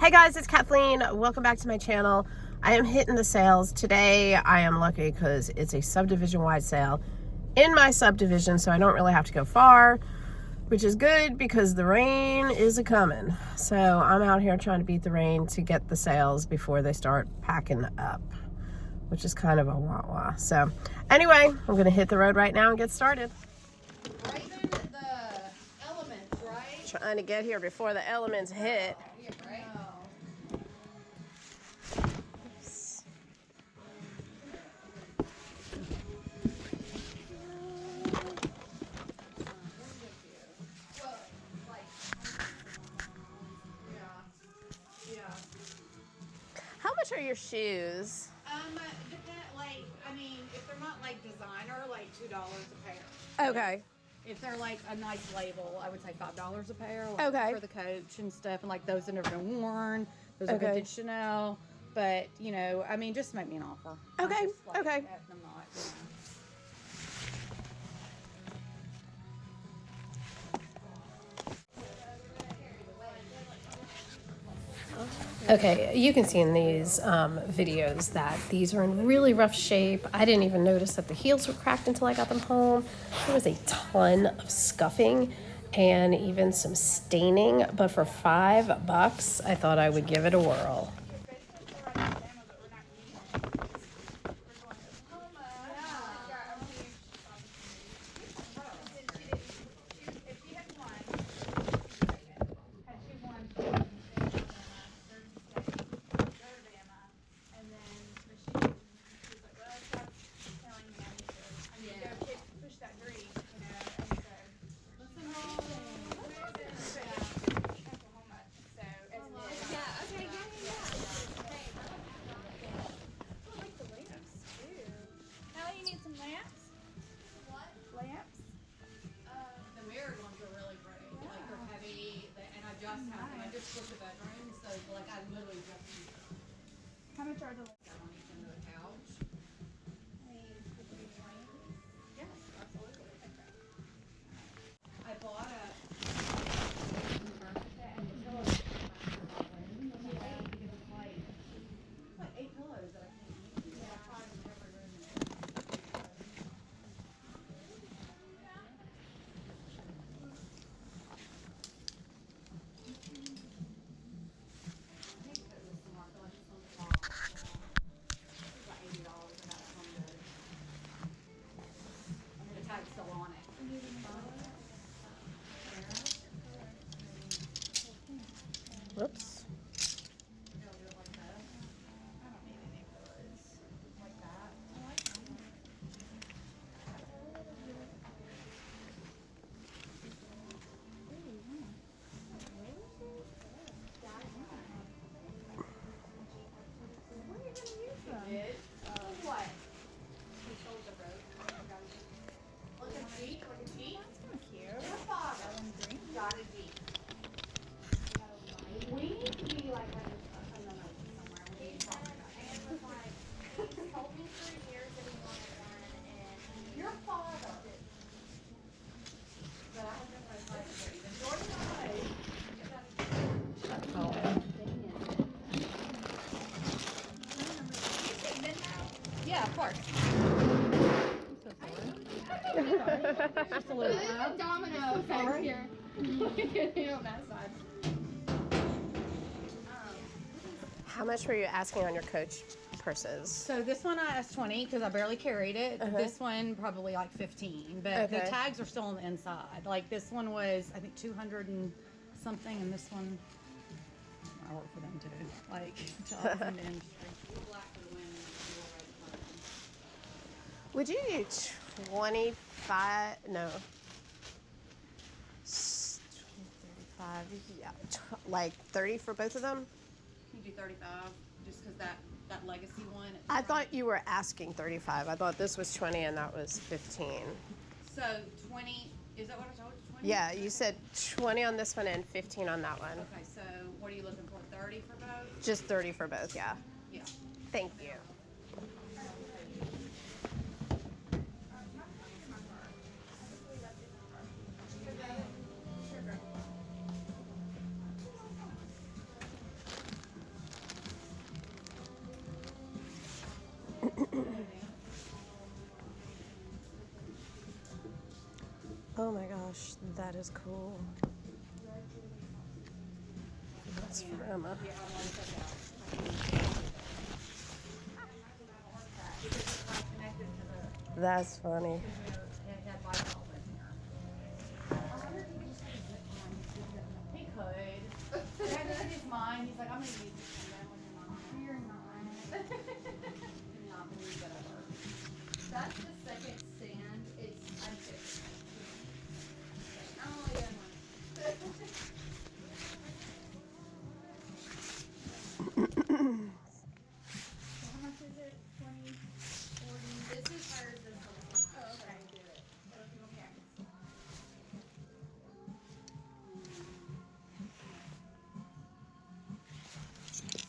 Hey guys, it's Kathleen. Welcome back to my channel. I am hitting the sales. Today I am lucky because it's a subdivision wide sale in my subdivision, so I don't really have to go far, which is good because the rain is a-coming. So I'm out here trying to beat the rain to get the sales before they start packing up, which is kind of a wah-wah. So anyway, I'm gonna hit the road right now and get started. Braving the elements, right? Trying to get here before the elements hit. Yeah, right. How much are your shoes? Depend. Like, I mean, if they're not like designer, like $2 a pair. Okay. If they're like a nice label, I would say $5 a pair. Like, Okay. For the coach and stuff, and like those that never been worn, those are Okay. vintage Chanel. But you know, I mean, just make me an offer. Okay, I'm just, like, okay. I'm not. You know. Okay, you can see in these videos that these are in really rough shape. I didn't even notice that the heels were cracked until I got them home. There was a ton of scuffing and even some staining, but for $5, I thought I would give it a whirl. The mirrored ones are really great. Like they're heavy, and I just have them. I just booked a bedroom, so like I literally just used them. How much are the On each end of the couch. Yes, absolutely. I bought a. It's like 8 pillows that I can't use. I tried in every room. The tag's still on it. Whoops. What? He sold the rope. Like a Jeep? Like a Jeep? That's kind of cute. Your father got a Jeep. We need to be like another somewhere. We need to talk about it. And was like, he told me for years that he wanted one, and your father. But I don't know if I like it. But Jordan and I. Yeah, of course. Just a little domino effect here. On that side. How much were you asking on your Coach purses? So this one I asked 20 because I barely carried it. This one probably like 15, but the Okay. tags are still on the inside. Like this one was I think 200 and something, and this one I work for them too. Like in the industry. Black for the women. Would you do 25? No. 35, yeah. Like 30 for both of them? You do 35 just because that legacy one. I thought you were asking 35. I thought this was 20 and that was 15. So 20. Is that what I told you? 20? Yeah, you said 20 on this one and 15 on that one. Okay, so what are you looking for? 30 for both? Just 30 for both, yeah. Yeah. Thank you. Oh my gosh, that is cool. That's for Emma. That's funny. He could. That's in his mind. He's like, I'm gonna use this one when you're not. You're not. Not believe that ever. That's the second stand. I'm sick. Oh yeah. How much is it? 20, 40? This is hers. This one's mine. Oh, okay. Do it. Okay.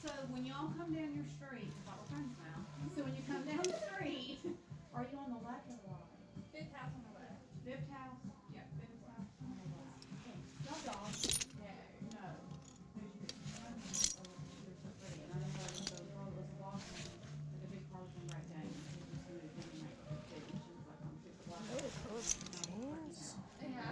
So when y'all come down your street, because we're friends now. So when you come down the street, are you on the left or the right? Fifth house on the left. Fifth house? Yep, fifth house on the left. No dog. No. There's your son. Oh, you're so pretty. And I know the girl was walking, and the big car was going right down. And she was going to give me my kid. And she was like, I'm super black. Really cool jeans. Yeah.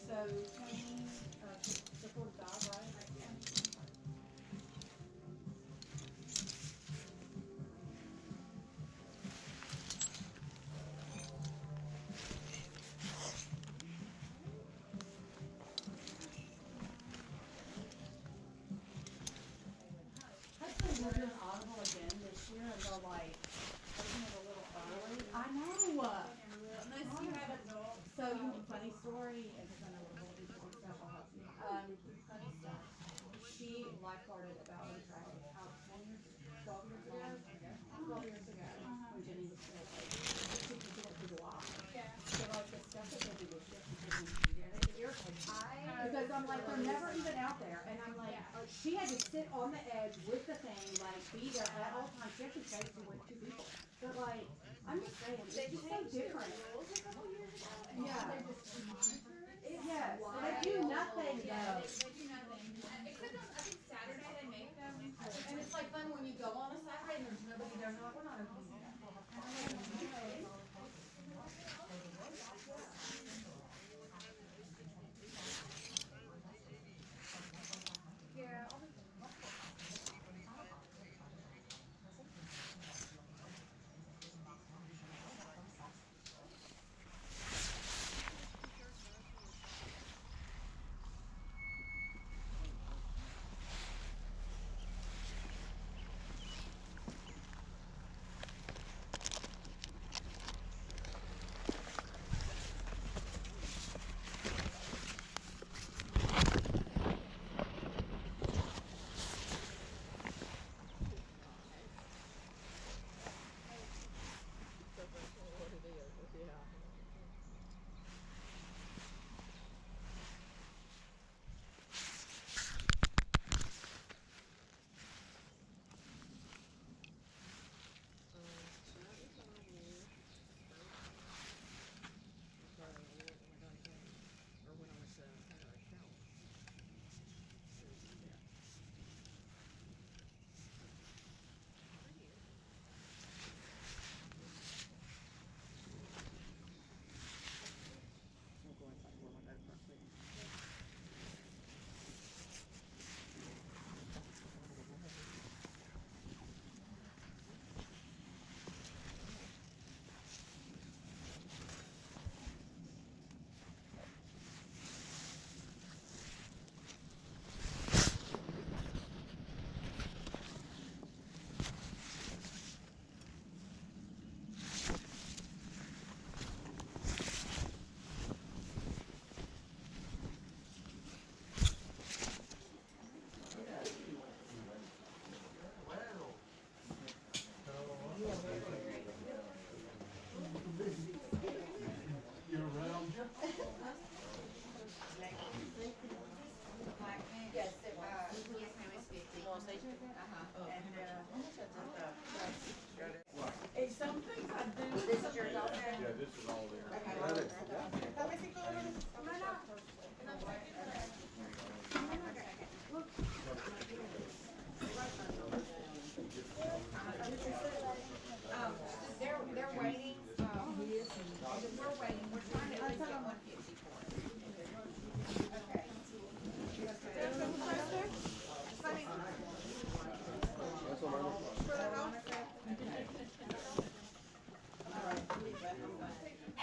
So 20, the 45, right? Yeah. We're doing Audible again this year, and they'll like open it a little early. I know. Unless you have it. So you want a funny story, and because I know we're going to do something special, I'll help you. Funny stuff. She lifeguarded about out 10 years, 12 years ago. 12 years ago, when Jenny was still like, she went to July. Yeah. So like the stuff that they do with shit, it irritates me. Because I'm like, they're never even out there, and I'm like, she had to sit on the edge with the thing, like be there at all times. She actually stayed with 2 people. But like, I'm just saying, it's just so different. Yeah. Yes, they do nothing though. They do nothing. Except on, I think Saturday they make them. And it's like fun when you go on a Saturday and there's nobody there. They're like, we're not open yet. Yeah.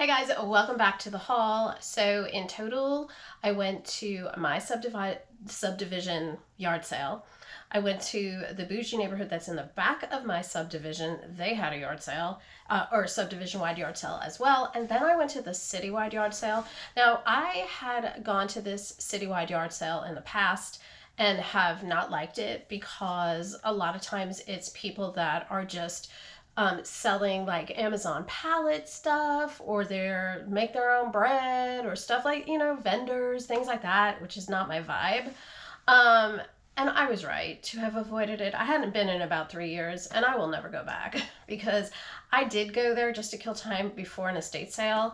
Hey guys, welcome back to the haul. So in total, I went to my subdivision yard sale. I went to the bougie neighborhood that's in the back of my subdivision. They had a yard sale, or subdivision-wide yard sale as well. And then I went to the citywide yard sale. Now, I had gone to this citywide yard sale in the past and have not liked it because a lot of times it's people that are just selling like Amazon pallet stuff, or they're make their own bread or stuff like, you know, vendors, things like that, which is not my vibe. And I was right to have avoided it. I hadn't been in about 3 years, and I will never go back because I did go there just to kill time before an estate sale,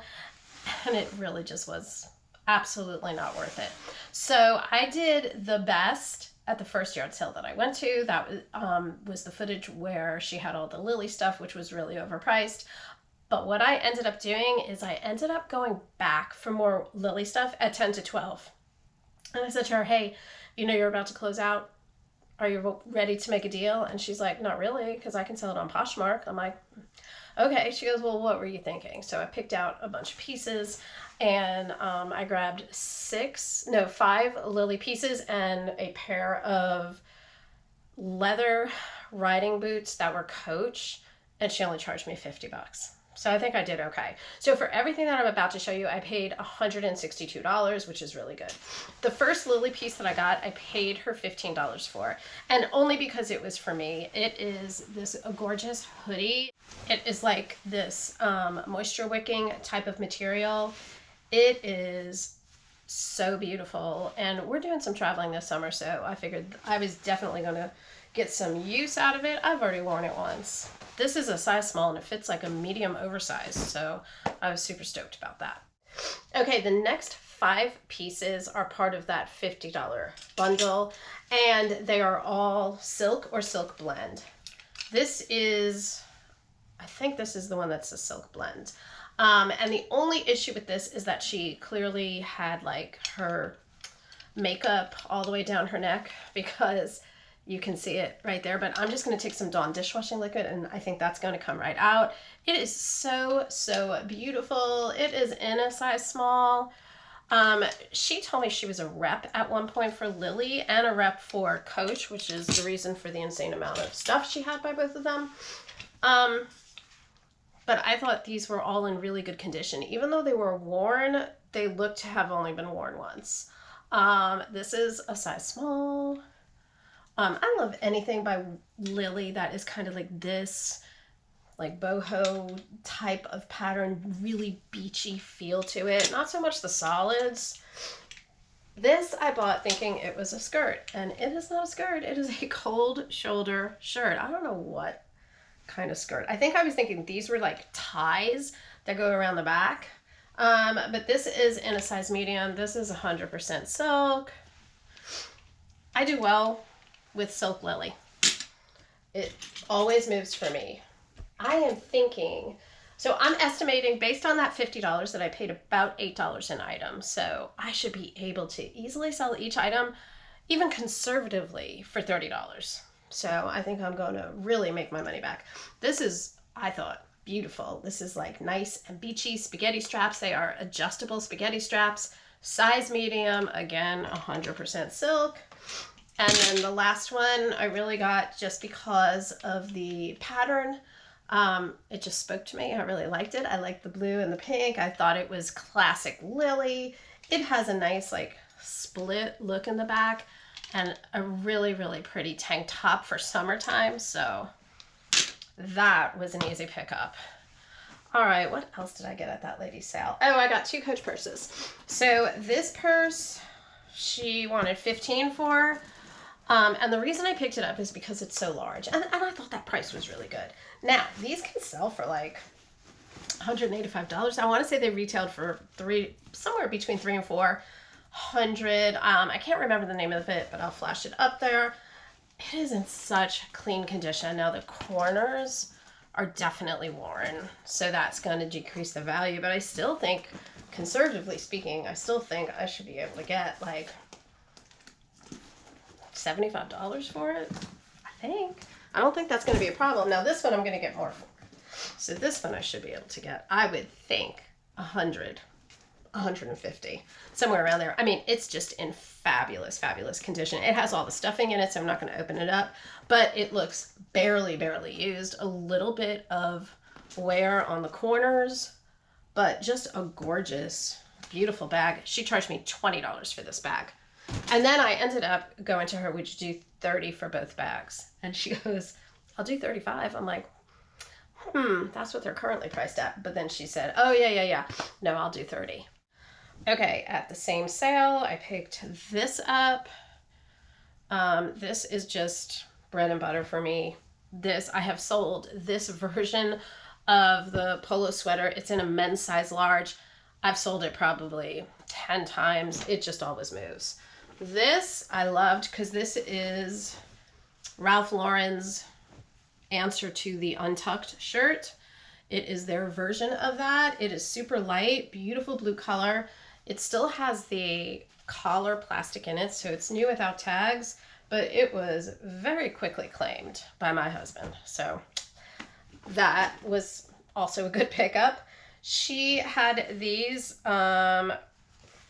and it really just was absolutely not worth it. So I did the best at the first yard sale that I went to. That was the footage where she had all the Lilly stuff, which was really overpriced. But what I ended up doing is I ended up going back for more Lilly stuff at 10 to 12. And I said to her, hey, you know you're about to close out. Are you ready to make a deal? And she's like, not really, because I can sell it on Poshmark. I'm like, okay. She goes, well, what were you thinking? So I picked out a bunch of pieces, and I grabbed 5 Lilly pieces and a pair of leather riding boots that were Coach, and she only charged me $50. So I think I did okay. So for everything that I'm about to show you, I paid $162, which is really good. The first Lilly piece that I got, I paid her $15 for, and only because it was for me. It is this gorgeous hoodie. It is like this moisture wicking type of material. It is so beautiful, and we're doing some traveling this summer, so I figured I was definitely going to get some use out of it. I've already worn it once. This is a size small, and it fits like a medium oversized, so I was super stoked about that. Okay, the next 5 pieces are part of that $50 bundle, and they are all silk or silk blend. This is, I think this is the one that's a silk blend. And the only issue with this is that she clearly had like her makeup all the way down her neck, because you can see it right there. But I'm just going to take some Dawn dishwashing liquid, and I think that's going to come right out. It is so, so beautiful. It is in a size small. She told me she was a rep at one point for Lilly and a rep for Coach, which is the reason for the insane amount of stuff she had by both of them. But I thought these were all in really good condition. Even though they were worn, they looked to have only been worn once. This is a size small. I love anything by Lilly that is kind of like this, like boho type of pattern, really beachy feel to it. Not so much the solids. This I bought thinking it was a skirt, and it is not a skirt. It is a cold shoulder shirt. I don't know what kind of skirt. I think I was thinking these were like ties that go around the back. But this is in a size medium. This is 100% silk. I do well with silk Lilly. It always moves for me. I am thinking, so I'm estimating based on that $50 that I paid about $8 an item. So I should be able to easily sell each item, even conservatively, for $30. So I think I'm going to really make my money back. This is, I thought, beautiful. This is like nice and beachy spaghetti straps. They are adjustable spaghetti straps, size medium, again, 100% silk. And then the last one I really got just because of the pattern. It just spoke to me. I really liked it. I liked the blue and the pink. I thought it was classic Lilly. It has a nice like split look in the back, and a really, really pretty tank top for summertime. So that was an easy pickup. All right, what else did I get at that lady's sale? Oh, I got 2 Coach purses. So this purse, she wanted $15 for. And the reason I picked it up is because it's so large. And I thought that price was really good. Now, these can sell for like $185. I want to say they retailed for somewhere between $300 and $400. I can't remember the name of it, but I'll flash it up there. It is in such clean condition. Now the corners are definitely worn, so that's going to decrease the value, but I still think, conservatively speaking, I still think I should be able to get like $75 for it, I think. I don't think that's going to be a problem. Now this one I'm going to get more for. So this one I should be able to get, I would think, 100, 150, somewhere around there. I mean, it's just in fabulous, fabulous condition. It has all the stuffing in it, so I'm not going to open it up, but it looks barely used. A little bit of wear on the corners, but just a gorgeous, beautiful bag. She charged me $20 for this bag. And then I ended up going to her, would you do 30 for both bags? And she goes, I'll do 35. I'm like, that's what they're currently priced at. But then she said, oh, yeah. No, I'll do 30. Okay, at the same sale, I picked this up. This is just bread and butter for me. I have sold this version of the polo sweater. It's in a men's size large. I've sold it probably 10 times. It just always moves. This I loved because this is Ralph Lauren's answer to the Untucked shirt. It is their version of that. It is super light, beautiful blue color. It still has the collar plastic in it, so it's new without tags, but it was very quickly claimed by my husband. So that was also a good pickup. She had these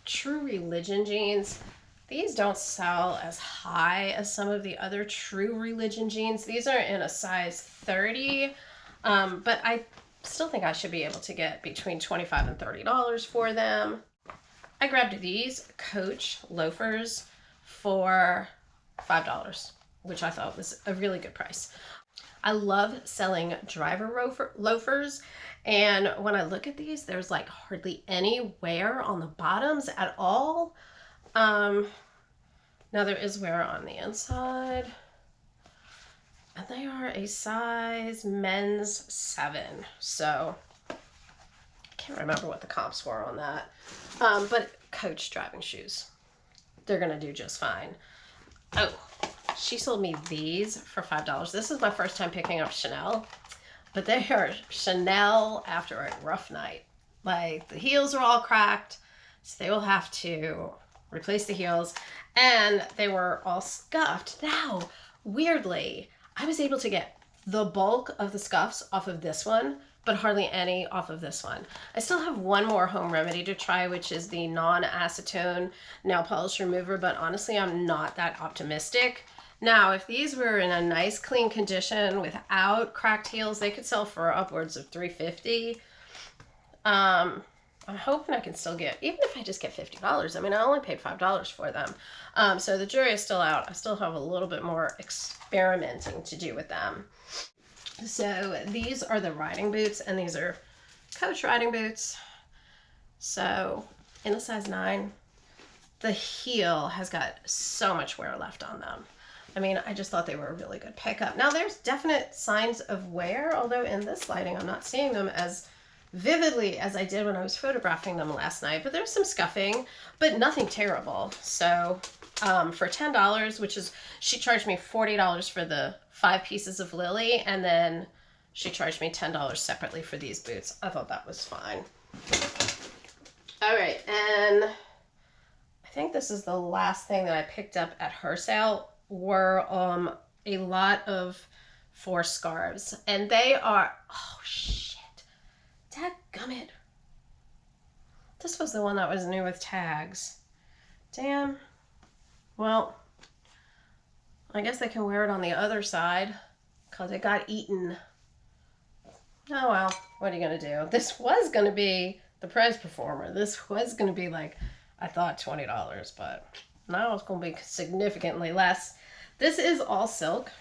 True Religion jeans. These don't sell as high as some of the other True Religion jeans. These are in a size 30, but I still think I should be able to get between $25 and $30 for them. I grabbed these Coach loafers for $5, which I thought was a really good price. I love selling driver loafers, and when I look at these, there's like hardly any wear on the bottoms at all. Now there is wear on the inside, and they are a size men's 7, so I can't remember what the comps were on that. But Coach driving shoes, they're gonna do just fine. Oh, she sold me these for $5. This is my first time picking up Chanel, but they are Chanel after a rough night. Like, the heels are all cracked, so they will have to replace the heels, and they were all scuffed. Now, weirdly, I was able to get the bulk of the scuffs off of this one, but hardly any off of this one. I still have one more home remedy to try, which is the non-acetone nail polish remover, but honestly, I'm not that optimistic. Now, if these were in a nice, clean condition without cracked heels, they could sell for upwards of $350. I'm hoping I can still get, even if I just get $50, I mean, I only paid $5 for them. So the jury is still out. I still have a little bit more experimenting to do with them. So these are the riding boots, and these are Coach riding boots. So in the size 9, the heel has got so much wear left on them. I mean, I just thought they were a really good pickup. Now, there's definite signs of wear, although in this lighting, I'm not seeing them as vividly as I did when I was photographing them last night. But there's some scuffing, but nothing terrible. So for $10, which is, she charged me $40 for the 5 pieces of Lilly, and then she charged me $10 separately for these boots. I thought that was fine. All right, and I think this is the last thing that I picked up at her sale were a lot of force scarves, and they are, oh shit, dadgummit. This was the one that was new with tags. Damn. Well, I guess they can wear it on the other side because it got eaten. Oh well, what are you gonna do? This was gonna be the prize performer. This was gonna be like, I thought $20, but now it's gonna be significantly less. This is all silk,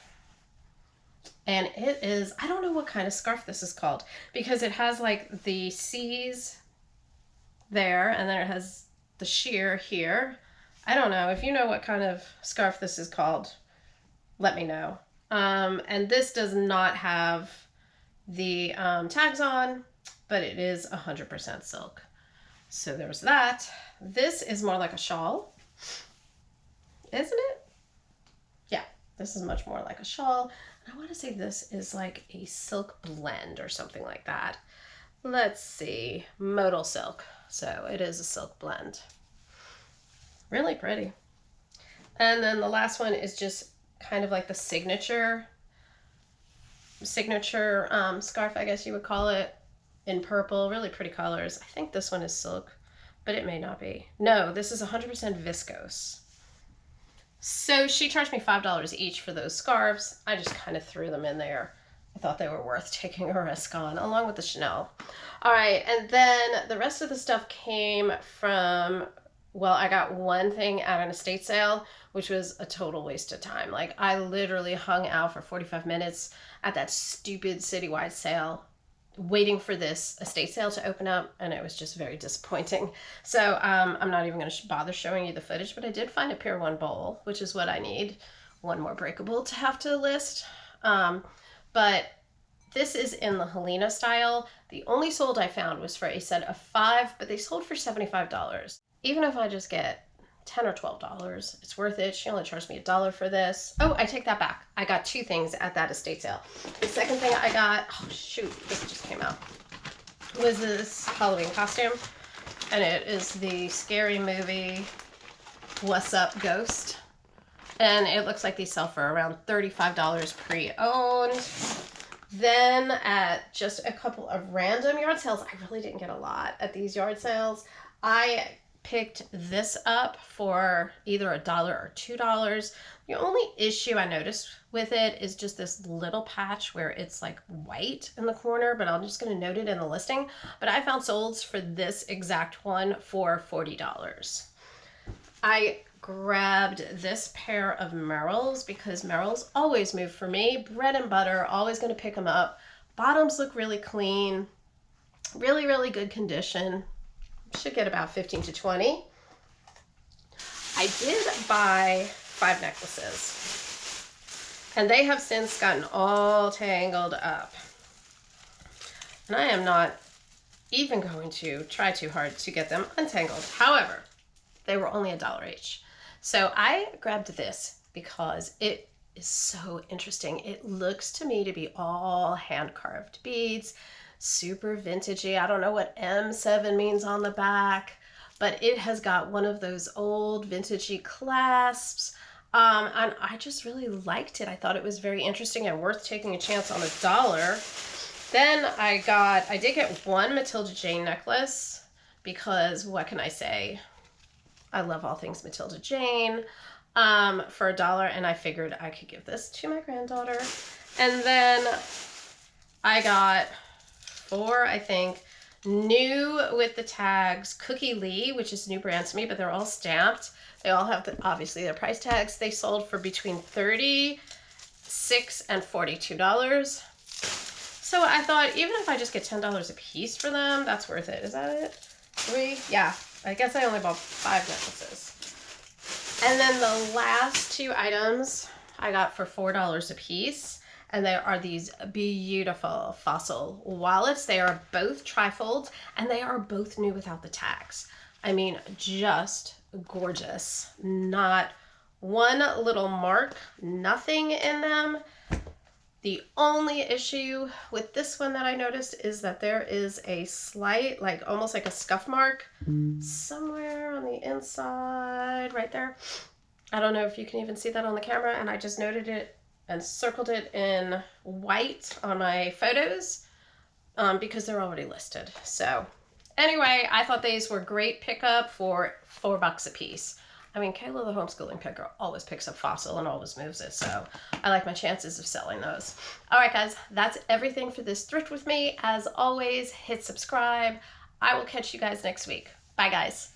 and it is, I don't know what kind of scarf this is called, because it has like the C's there, and then it has the sheer here. I don't know. If you know what kind of scarf this is called, let me know. And this does not have the tags on, but it is 100% silk. So there's that. This is more like a shawl, isn't it? Yeah, this is much more like a shawl. I want to say this is like a silk blend or something like that. Let's see, modal silk. So it is a silk blend. Really pretty. And then the last one is just kind of like the signature scarf, I guess you would call it. in purple, really pretty colors. I think this one is silk, but it may not be. No, this is 100% viscose. So she charged me $5 each for those scarves. I just kind of threw them in there. I thought they were worth taking a risk on, along with the Chanel. All right, and then the rest of the stuff came from, well, I got one thing at an estate sale, which was a total waste of time. Like, I literally hung out for 45 minutes at that stupid citywide sale waiting for this estate sale to open up, and it was just very disappointing. So I'm not even going to bother showing you the footage, but I did find a Pier 1 bowl, which is what I need. One more breakable to have to list. But this is in the Helena style. The only sold I found was for a set of 5, but they sold for $75. Even if I just get $10 or $12, it's worth it. She only charged me $1 for this. Oh, I take that back. I got 2 things at that estate sale. The second thing I got, oh shoot, this just came out, was this Halloween costume. And it is the scary movie, What's Up, Ghost. And it looks like these sell for around $35 pre-owned. Then at just a couple of random yard sales, I really didn't get a lot at these yard sales. I picked this up for either $1 or $2. The only issue I noticed with it is just this little patch where it's like white in the corner, but I'm just going to note it in the listing. But I found solds for this exact one for $40. I grabbed this pair of Merrells because Merrells always move for me. Bread and butter, always going to pick them up. Bottoms look really clean, really, really good condition. Should get about 15 to 20. I did buy 5 necklaces, and they have since gotten all tangled up. And I am not even going to try too hard to get them untangled. However, they were only $1 each. So I grabbed this because it is so interesting. It looks to me to be all hand-carved beads, super vintagey. I don't know what M7 means on the back, but it has got one of those old vintagey clasps. And I just really liked it. I thought it was very interesting and worth taking a chance on $1. Then I did get one Matilda Jane necklace because what can I say? I love all things Matilda Jane, for $1, and I figured I could give this to my granddaughter. And then I got 4, I think, new with the tags Cookie Lee, which is a new brand to me, but they're all stamped. They all have, obviously, their price tags. They sold for between $36 and $42. So I thought, even if I just get $10 a piece for them, that's worth it. Is that it? 3? Yeah. I guess I only bought 5 necklaces. And then the last 2 items I got for $4 a piece. And they are these beautiful Fossil wallets. They are both trifold, and they are both new without the tags. I mean, just gorgeous. Not one little mark, nothing in them. The only issue with this one that I noticed is that there is a slight, like almost like a scuff mark somewhere on the inside, right there. I don't know if you can even see that on the camera, and I just noted it and circled it in white on my photos because they're already listed. So anyway, I thought these were great pickup for $4 a piece. I mean, Kayla, the homeschooling picker, always picks up Fossil and always moves it, so I like my chances of selling those. All right, guys, that's everything for this thrift with me. As always, hit subscribe. I will catch you guys next week. Bye, guys.